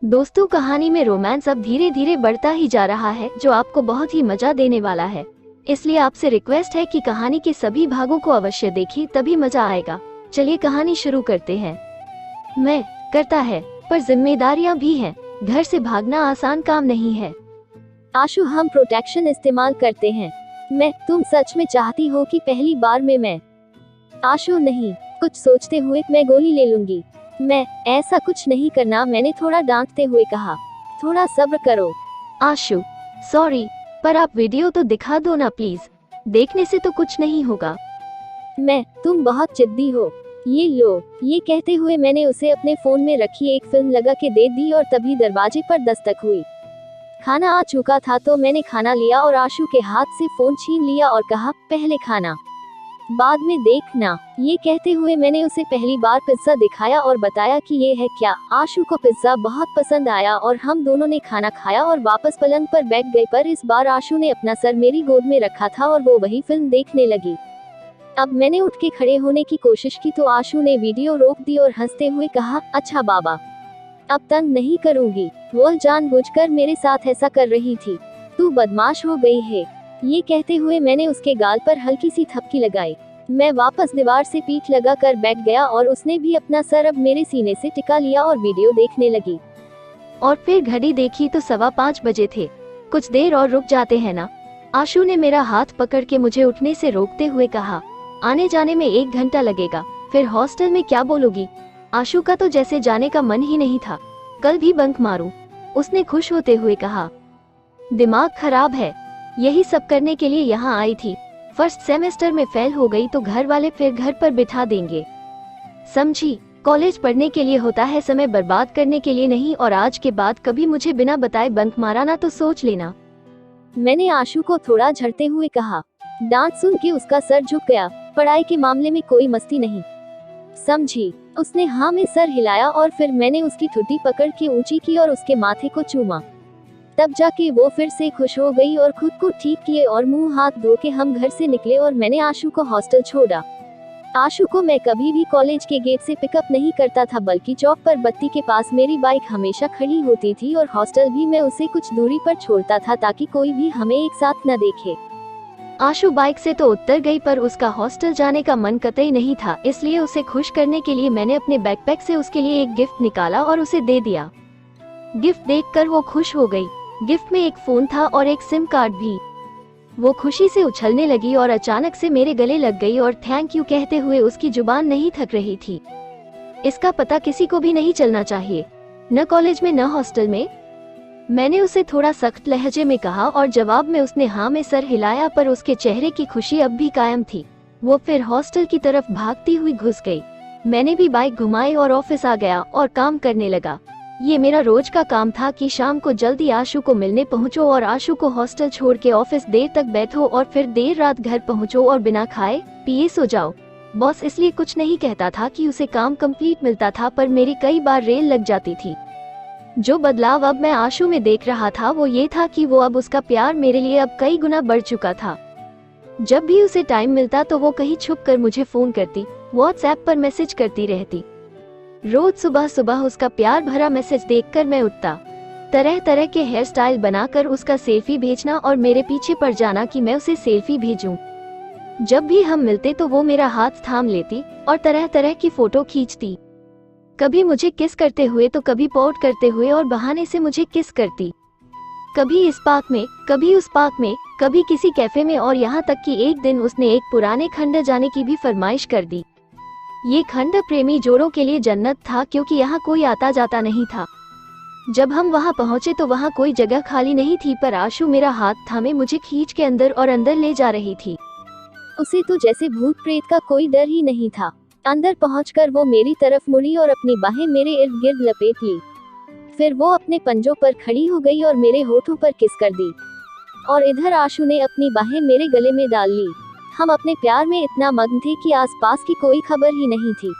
दोस्तों, कहानी में रोमांस अब धीरे धीरे बढ़ता ही जा रहा है, जो आपको बहुत ही मजा देने वाला है। इसलिए आपसे रिक्वेस्ट है कि कहानी के सभी भागों को अवश्य देखिए, तभी मजा आएगा। चलिए कहानी शुरू करते हैं। मैं करता है, पर जिम्मेदारियां भी हैं। घर से भागना आसान काम नहीं है। आशु, हम प्रोटेक्शन इस्तेमाल करते हैं। तुम सच में चाहती हो कि पहली बार में मैं? आशु, नहीं। कुछ सोचते हुए, मैं गोली ले लूंगी। ऐसा कुछ नहीं करना, मैंने थोड़ा डांटते हुए कहा। थोड़ा सब्र करो। आशु, सॉरी, पर आप वीडियो तो दिखा दो ना प्लीज। देखने से तो कुछ नहीं होगा। तुम बहुत जिद्दी हो। ये लो। ये कहते हुए मैंने उसे अपने फोन में रखी एक फिल्म लगा के दे दी और तभी दरवाजे पर दस्तक हुई। खाना आ चुका था तो मैंने खाना लिया और आशु के हाथ से फोन छीन लिया और कहा, पहले खाना, बाद में देखना। ये कहते हुए मैंने उसे पहली बार पिज्जा दिखाया और बताया कि ये है क्या। आशु को पिज्जा बहुत पसंद आया और हम दोनों ने खाना खाया और वापस पलंग पर बैठ गए, पर इस बार आशु ने अपना सर मेरी गोद में रखा था और वो वही फिल्म देखने लगी। अब मैंने उठ के खड़े होने की कोशिश की तो आशु ने वीडियो रोक दी और हंसते हुए कहा, अच्छा बाबा, अब तंग नहीं करूंगी। वो जानबूझकर मेरे साथ ऐसा कर रही थी। तू बदमाश हो गई है। ये कहते हुए मैंने उसके गाल पर हल्की सी थपकी लगाई। मैं वापस दीवार से पीठ लगा कर बैठ गया और उसने भी अपना सर अब मेरे सीने से टिका लिया और वीडियो देखने लगी। और फिर घड़ी देखी तो 5:15 बजे थे। कुछ देर और रुक जाते हैं ना? आशु ने मेरा हाथ पकड़ के मुझे उठने से रोकते हुए कहा, आने जाने में 1 घंटा लगेगा, फिर हॉस्टल में क्या बोलोगी? आशु का तो जैसे जाने का मन ही नहीं था। कल भी बंक मारूं, उसने खुश होते हुए कहा। दिमाग खराब है, यही सब करने के लिए यहाँ आई थी। फर्स्ट सेमेस्टर में फेल हो गई तो घर वाले फिर घर पर बिठा देंगे, समझी? कॉलेज पढ़ने के लिए होता है, समय बर्बाद करने के लिए नहीं। और आज के बाद कभी मुझे बिना बताए बंक मारा ना तो सोच लेना। मैंने आशु को थोड़ा झड़ते हुए कहा। डांट सुन के उसका सर झुक गया। पढ़ाई के मामले में कोई मस्ती नहीं, समझी? उसने हाँ में सर हिलाया और फिर मैंने उसकी ठुड्डी पकड़ के ऊंची की और उसके माथे को चूमा। तब जाके वो फिर से खुश हो गई और खुद को ठीक किए और मुंह हाथ धो के हम घर से निकले और मैंने आशु को हॉस्टल छोड़ा। आशु को मैं कभी भी कॉलेज के गेट से पिकअप नहीं करता था, बल्कि चौक पर बत्ती के पास मेरी बाइक हमेशा खड़ी होती थी और हॉस्टल भी मैं उसे कुछ दूरी पर छोड़ता था ताकि कोई भी हमें एक साथ न देखे। आशु बाइक से तो उतर गई, पर उसका हॉस्टल जाने का मन कतई नहीं था। इसलिए उसे खुश करने के लिए मैंने अपने बैकपैक से उसके लिए एक गिफ्ट निकाला और उसे दे दिया। गिफ्ट देखकर वो खुश हो गई। गिफ्ट में एक फोन था और एक सिम कार्ड भी। वो खुशी से उछलने लगी और अचानक से मेरे गले लग गई और थैंक यू कहते हुए उसकी जुबान नहीं थक रही थी। इसका पता किसी को भी नहीं चलना चाहिए, न कॉलेज में न हॉस्टल में। मैंने उसे थोड़ा सख्त लहजे में कहा और जवाब में उसने हाँ में सर हिलाया, पर उसके चेहरे की खुशी अब भी कायम थी। वो फिर हॉस्टल की तरफ भागती हुई घुस गई। मैंने भी बाइक घुमाई और ऑफिस आ गया और काम करने लगा। ये मेरा रोज का काम था कि शाम को जल्दी आशु को मिलने पहुंचो और आशु को हॉस्टल छोड़ के ऑफिस देर तक बैठो और फिर देर रात घर पहुंचो और बिना खाए पिए सो जाओ। बॉस इसलिए कुछ नहीं कहता था कि उसे काम कंप्लीट मिलता था, पर मेरी कई बार रेल लग जाती थी। जो बदलाव अब मैं आशु में देख रहा था वो ये था कि वो अब उसका प्यार मेरे लिए अब कई गुना बढ़ चुका था। जब भी उसे टाइम मिलता तो वो कहीं छुप कर मुझे फोन करती, व्हाट्सएप पर मैसेज करती रहती। रोज सुबह सुबह उसका प्यार भरा मैसेज देखकर मैं उठता, तरह तरह के हेयर स्टाइल बनाकर उसका सेल्फी भेजना और मेरे पीछे पड़ जाना कि मैं उसे सेल्फी भेजूं। जब भी हम मिलते तो वो मेरा हाथ थाम लेती और तरह तरह की फोटो खींचती, कभी मुझे किस करते हुए तो कभी पोर्ट करते हुए और बहाने से मुझे किस करती। कभी इस पार्क में, कभी उस पार्क में, कभी किसी कैफे में, और यहाँ तक कि एक दिन उसने एक पुराने खंड जाने की भी फरमाइश कर दी। ये खंड प्रेमी जोड़ों के लिए जन्नत था, क्योंकि यहाँ कोई आता जाता नहीं था। जब हम वहाँ पहुँचे तो वहाँ कोई जगह खाली नहीं थी, पर आशु मेरा हाथ थामे मुझे खींच के अंदर और अंदर ले जा रही थी। उसे तो जैसे भूत प्रेत का कोई डर ही नहीं था। अंदर पहुंचकर वो मेरी तरफ मुड़ी और अपनी बाहें मेरे इर्द गिर्द लपेट ली। फिर वो अपने पंजों पर खड़ी हो गई और मेरे होठों पर किस कर दी, और इधर आशु ने अपनी बाहें मेरे गले में डाल ली। हम अपने प्यार में इतना मग्न थे कि आसपास की कोई खबर ही नहीं थी।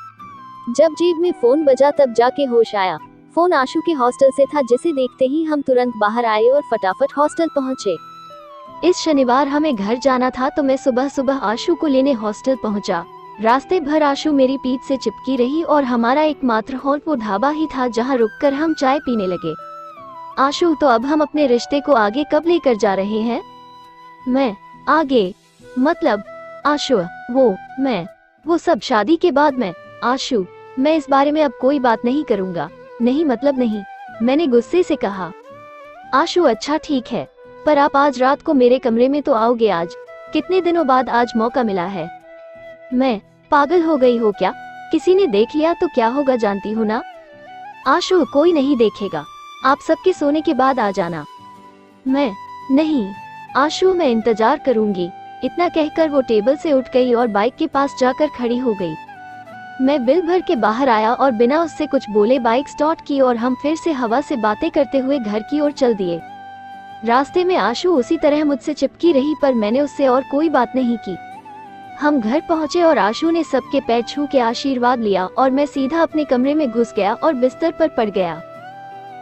जब जेब में फोन बजा तब जाके होश आया। फोन आशु के हॉस्टल से था, जिसे देखते ही हम तुरंत बाहर आए और फटाफट हॉस्टल पहुंचे। इस शनिवार हमें घर जाना था तो मैं सुबह सुबह आशु को लेने हॉस्टल पहुंचा। रास्ते भर आशु मेरी पीठ से चिपकी रही और हमारा एकमात्र हॉल वो ढाबा ही था जहाँ रुककर हम चाय पीने लगे। आशु, तो अब हम अपने रिश्ते को आगे कब लेकर जा रहे हैं? मैं, आगे मतलब? आशु, मैं, वो सब शादी के बाद। मैं, आशु, मैं इस बारे में अब कोई बात नहीं करूँगा। नहीं मतलब नहीं, मैंने गुस्से से कहा। आशु, अच्छा ठीक है, पर आप आज रात को मेरे कमरे में तो आओगे? आज कितने दिनों बाद आज मौका मिला है। मैं, पागल हो गई हो क्या? किसी ने देख लिया तो क्या होगा, जानती हो ना? आशु, कोई नहीं देखेगा, आप सबके सोने के बाद आ जाना। मैं, नहीं आशु, मैं इंतजार करूंगी। इतना कहकर वो टेबल से उठ गई और बाइक के पास जाकर खड़ी हो गई। मैं बिल भर के बाहर आया और बिना उससे कुछ बोले बाइक स्टार्ट की और हम फिर से हवा से बातें करते हुए घर की ओर चल दिए। रास्ते में आशु उसी तरह मुझसे चिपकी रही, पर मैंने उससे और कोई बात नहीं की। हम घर पहुंचे और आशु ने सबके पैर छू के आशीर्वाद लिया और मैं सीधा अपने कमरे में घुस गया और बिस्तर पर पड़ गया।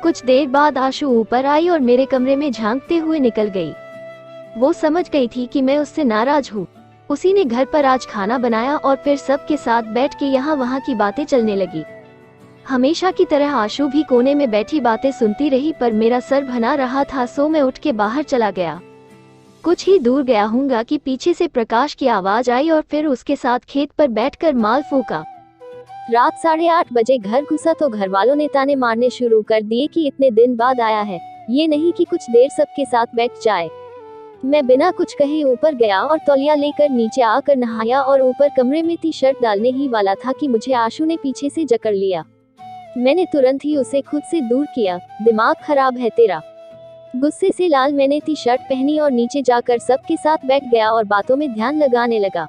कुछ देर बाद आशु ऊपर आई और मेरे कमरे में झांकते हुए निकल गई। वो समझ गई थी कि मैं उससे नाराज हूँ। उसी ने घर पर आज खाना बनाया और फिर सबके साथ बैठ के यहाँ वहाँ की बातें चलने लगी। हमेशा की तरह आशु भी कोने में बैठी बातें सुनती रही, पर मेरा सर भना रहा था, सो मैं उठ के बाहर चला गया। कुछ ही दूर गया हूँगा कि पीछे से प्रकाश की आवाज आई और फिर उसके साथ खेत पर बैठकर माल फूका। रात 8:30 बजे घर घुसा तो घर वालों ने ताने मारने शुरू कर दिए कि इतने दिन बाद आया है, ये नहीं कि कुछ देर सबके साथ बैठ जाए। मैं बिना कुछ कहे ऊपर गया और तौलिया लेकर नीचे आकर नहाया और ऊपर कमरे में टी शर्ट डालने ही वाला था कि मुझे आशु ने पीछे से जकड़ लिया। मैंने तुरंत ही उसे खुद से दूर किया। दिमाग खराब है तेरा? गुस्से से लाल मैंने टी शर्ट पहनी और नीचे जाकर सबके साथ बैठ गया और बातों में ध्यान लगाने लगा।